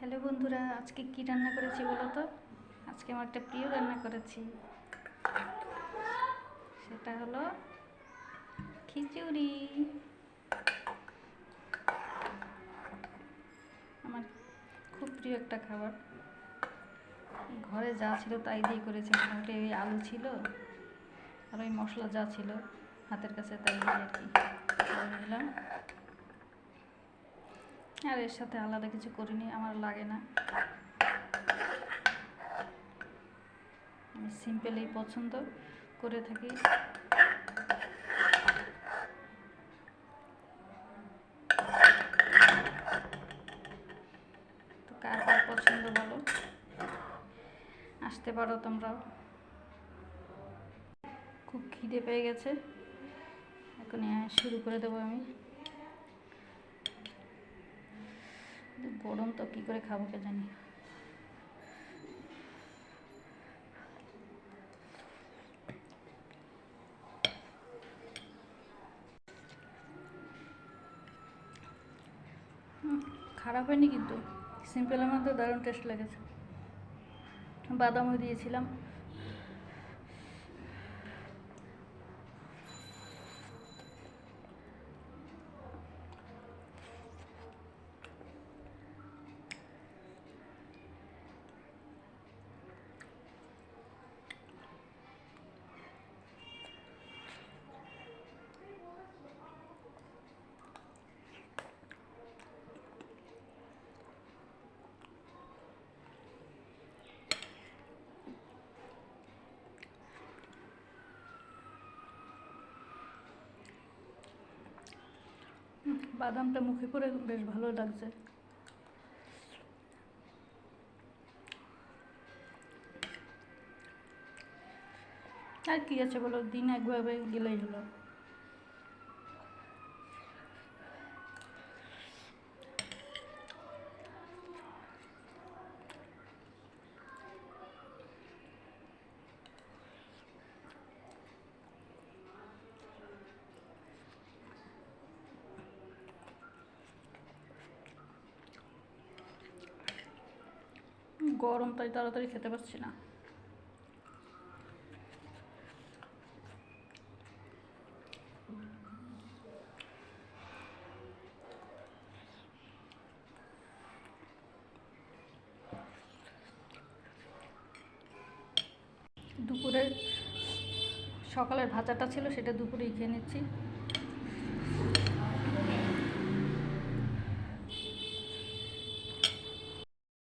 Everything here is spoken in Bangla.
হ্যালো বন্ধুরা, আজকে কি রান্না করেছি বলো তো? আজকে আমার একটা প্রিয় রান্না করেছি, সেটা হলো খিচুড়ি। আমার খুব প্রিয় একটা খাবার। ঘরে যা ছিল তাই দিয়ে করেছি, মোটামুটি ওই আলু ছিল আর ওই মশলা যা ছিল হাতের কাছে তাই দিয়ে আর কি করে নিলাম। আর এর সাথে আলাদা কিছু করিনি, আমার লাগে না। আমি সিম্পলই পছন্দ করে থাকি। তো কার কার পছন্দ বলো, আসতে পারো তোমরাও। খুব খিদে পেয়ে গেছে, এখন শুরু করে দেবো আমি। গরম তো কী করে খাবো কে জানি। খারাপ হয়নি কিন্তু, সিম্পলের মধ্যে দারুণ টেস্ট লেগেছে। বাদামও দিয়েছিলাম। বাদামটা মুখে পড়ে বেশ ভালো লাগছে। আর কি আছে বলো, দিন একভাবে গেলেই হলো। গরম তাই তাড়াতাড়ি খেতে পারছি না। দুপুরে সকালের ভাজাটা ছিল, সেটা দুপুরেই খেয়ে নিচ্ছি।